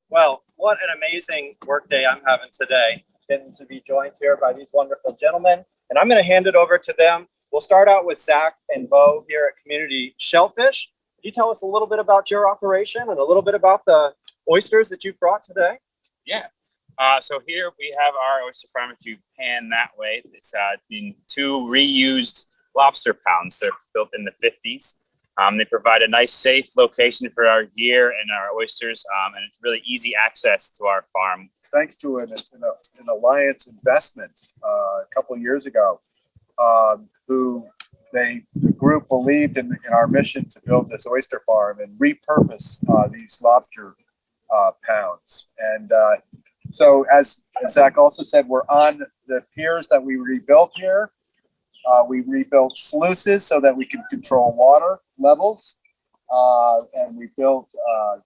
Well, what an amazing workday I'm having today. Getting to be joined here by these wonderful gentlemen. And I'm going to hand it over to them. We'll start out with Zach and Bo here at Community Shellfish. Could you tell us a little bit about your operation and a little bit about the oysters that you've brought today? Yeah. So here we have our oyster farm. If you pan that way, it's been 2 reused lobster pounds. They're built in the 50s. They provide a nice, safe location for our gear and our oysters, and it's really easy access to our farm. Thanks to an alliance investment a couple of years ago, the group believed in our mission to build this oyster farm and repurpose these lobster pounds. And so, as Zach also said, we're on the piers that we rebuilt here. We rebuilt sluices so that we can control water levels. And we built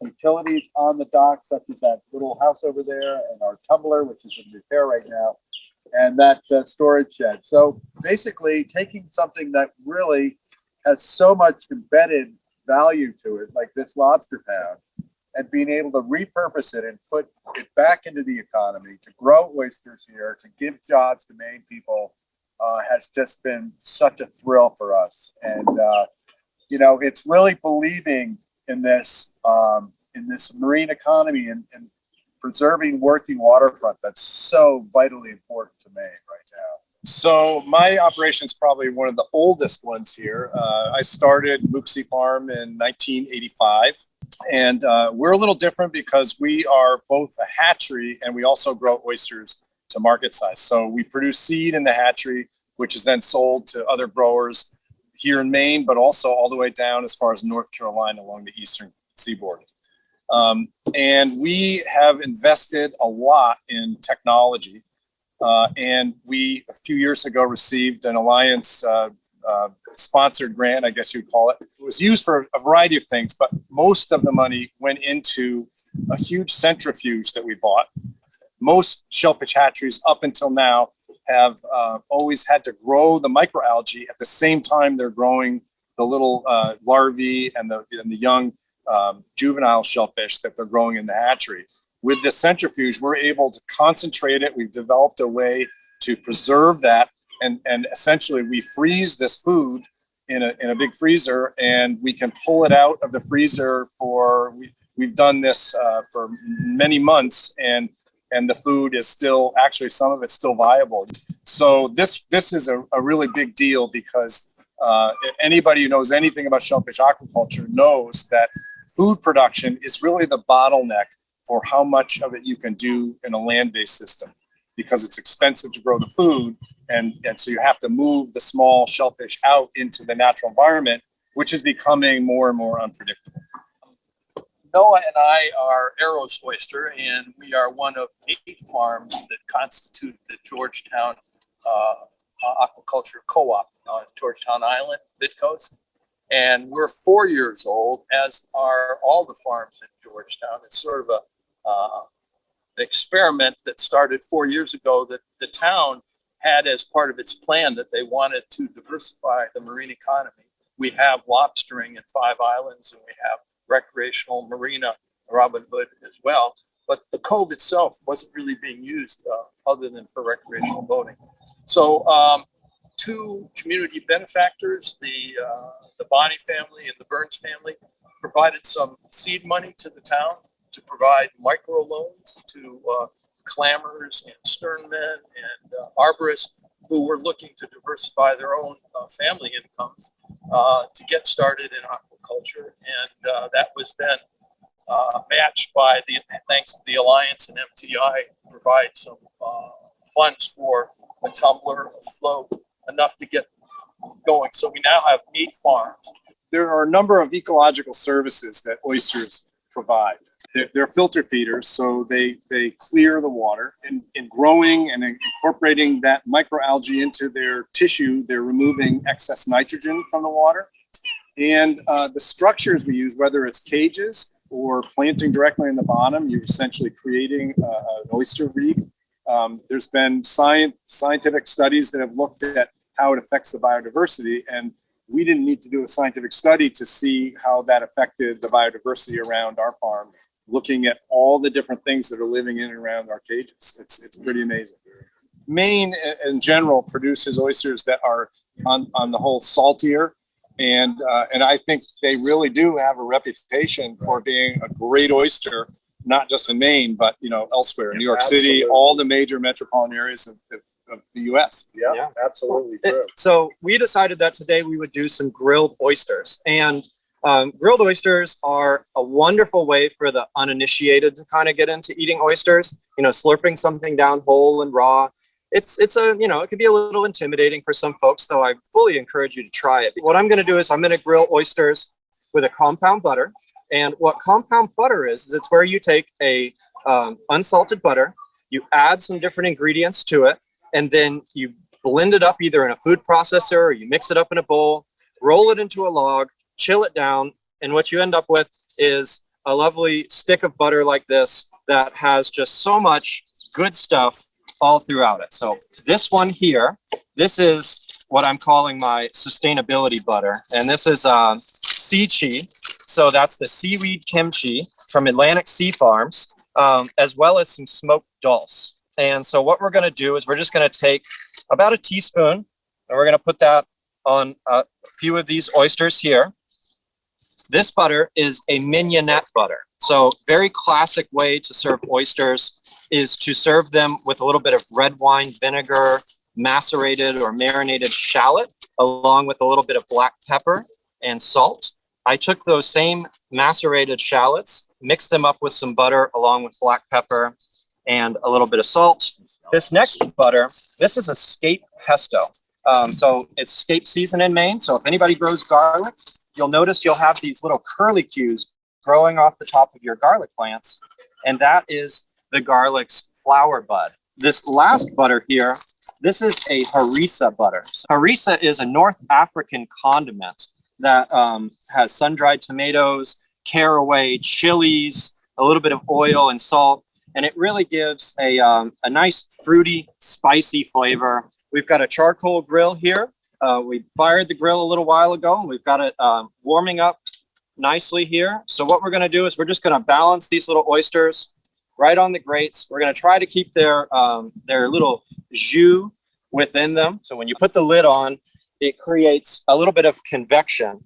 utilities on the dock, such as that little house over there and our tumbler, which is in repair right now, and that storage shed. So basically taking something that really has so much embedded value to it, like this lobster pound, and being able to repurpose it and put it back into the economy to grow oysters here, to give jobs to Maine people, has just been such a thrill for us. And it's really believing in this marine economy and preserving working waterfront that's so vitally important to Maine right now. So my operation is probably one of the oldest ones here. I started Mooksy Farm in 1985, and we're a little different because we are both a hatchery and we also grow oysters to market size. So we produce seed in the hatchery, which is then sold to other growers here in Maine, but also all the way down as far as North Carolina along the eastern seaboard. And we have invested a lot in technology. And we, a few years ago, received an Alliance sponsored grant, I guess you'd call it. It was used for a variety of things, but most of the money went into a huge centrifuge that we bought. Most shellfish hatcheries up until now have always had to grow the microalgae at the same time they're growing the little larvae and the young juvenile shellfish that they're growing in the hatchery. With this centrifuge, we're able to concentrate it. We've developed a way to preserve that, and essentially we freeze this food in a big freezer, and we can pull it out of the freezer for we've done this for many months, and the food is still, actually some of it's still viable. So this is a really big deal because anybody who knows anything about shellfish aquaculture knows that food production is really the bottleneck for how much of it you can do in a land-based system, because it's expensive to grow the food, and so you have to move the small shellfish out into the natural environment, which is becoming more and more unpredictable. Noah and I are Arrows Oyster, and we are one of 8 farms that constitute the Georgetown Aquaculture Co-op on Georgetown Island, Midcoast. And we're 4 years old, as are all the farms in Georgetown. It's sort of an experiment that started 4 years ago that the town had as part of its plan, that they wanted to diversify the marine economy. We have lobstering in 5 islands, and we have recreational marina, Robin Hood as well. But the cove itself wasn't really being used other than for recreational boating. So 2 community benefactors, the Bonney family and the Burns family, provided some seed money to the town to provide micro loans to clammers and sternmen and arborists who were looking to diversify their own family incomes to get started in aquaculture. And that was then matched by thanks to the Alliance and MTI, provide some funds for a tumbler, a float, enough to get going. So we now have 8 farms. There are a number of ecological services that oysters provide. They're filter feeders, so they clear the water. In growing and incorporating that microalgae into their tissue, they're removing excess nitrogen from the water. And the structures we use, whether it's cages or planting directly in the bottom, you're essentially creating an oyster reef. There's been scientific studies that have looked at how it affects the biodiversity, and we didn't need to do a scientific study to see how that affected the biodiversity around our farm looking at all the different things that are living in and around our cages. It's pretty amazing. Maine in general produces oysters that are on the whole saltier. And I think they really do have a reputation for being a great oyster, not just in Maine, but elsewhere, New York City, all the major metropolitan areas of the U.S. Yeah, absolutely true. So we decided that today we would do some grilled oysters, and grilled oysters are a wonderful way for the uninitiated to kind of get into eating oysters. Slurping something down whole and raw. It's it can be a little intimidating for some folks, though I fully encourage you to try it. What I'm going to do is I'm going to grill oysters with a compound butter. And what compound butter is it's where you take a unsalted butter, you add some different ingredients to it, and then you blend it up either in a food processor or you mix it up in a bowl, roll it into a log, chill it down, and what you end up with is a lovely stick of butter like this that has just so much good stuff all throughout it. So this one here, this is what I'm calling my sustainability butter, and this is Sichi. So that's the seaweed kimchi from Atlantic Sea Farms, as well as some smoked dulse. And so what we're going to do is we're just going to take about a teaspoon, and we're going to put that on a few of these oysters here. This butter is a mignonette butter. So very classic way to serve oysters is to serve them with a little bit of red wine vinegar, macerated or marinated shallot, along with a little bit of black pepper and salt. I took those same macerated shallots, mixed them up with some butter along with black pepper and a little bit of salt. This next butter, this is a scape pesto. So it's scape season in Maine. So if anybody grows garlic, you'll notice you'll have these little curlicues growing off the top of your garlic plants. And that is the garlic's flower bud. This last butter here, this is a harissa butter. So harissa is a North African condiment that has sun-dried tomatoes, caraway, chilies, a little bit of oil and salt, and it really gives a nice fruity, spicy flavor. We've got a charcoal grill here. We fired the grill a little while ago, and we've got it warming up nicely here. So what we're going to do is we're just going to balance these little oysters right on the grates. We're going to try to keep their little jus within them. So when you put the lid on, it creates a little bit of convection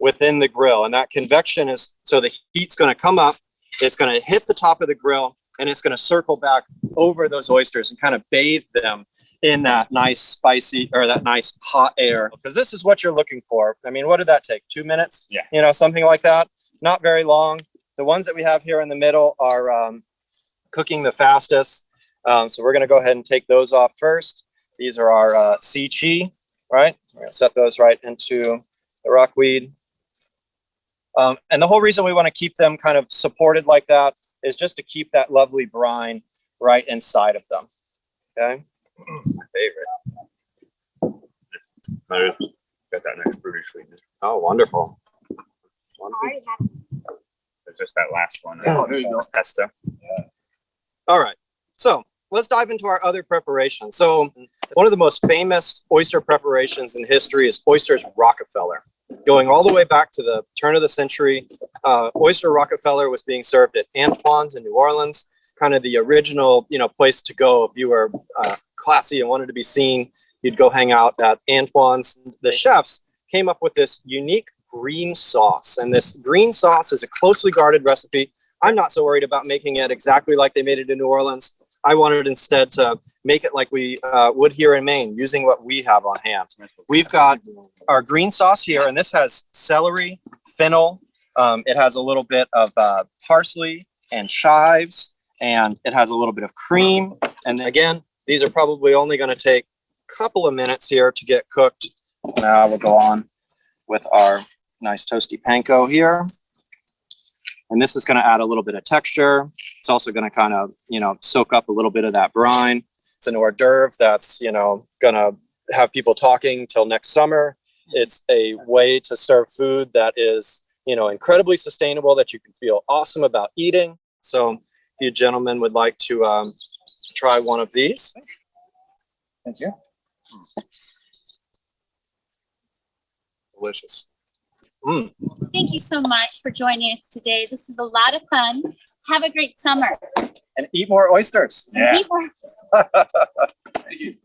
within the grill. And that convection is, so the heat's going to come up, it's going to hit the top of the grill, and it's going to circle back over those oysters and kind of bathe them in that nice spicy or that nice hot air. Because this is what you're looking for. I mean, what did that take? 2 minutes? Yeah. Something like that. Not very long. The ones that we have here in the middle are cooking the fastest. So we're going to go ahead and take those off first. These are our Sichi, right? We're going to set those right into the rockweed. And the whole reason we want to keep them kind of supported like that is just to keep that lovely brine right inside of them. Okay. My favorite. Got that nice fruity sweetness. Oh, wonderful. It's just that last one. Oh, there you go. Pesto. All right. So let's dive into our other preparations. So one of the most famous oyster preparations in history is Oysters Rockefeller. Going all the way back to the turn of the century, Oyster Rockefeller was being served at Antoine's in New Orleans, kind of the original, place to go if you were classy and wanted to be seen. You'd go hang out at Antoine's. The chefs came up with this unique green sauce, and this green sauce is a closely guarded recipe. I'm not so worried about making it exactly like they made it in New Orleans. I wanted instead to make it like we would here in Maine, using what we have on hand. We've got our green sauce here, and this has celery, fennel. It has a little bit of parsley and chives, and it has a little bit of cream. And again, these are probably only going to take a couple of minutes here to get cooked. Now we'll go on with our nice toasty panko here. And this is going to add a little bit of texture. It's also going to kind of, soak up a little bit of that brine. It's an hors d'oeuvre that's, going to have people talking till next summer. It's a way to serve food that is, incredibly sustainable, that you can feel awesome about eating. So if you gentlemen would like to try one of these. Thank you. Delicious. Thank you so much for joining us today. This is a lot of fun. Have a great summer. And eat more oysters. Yeah. Eat more. Thank you.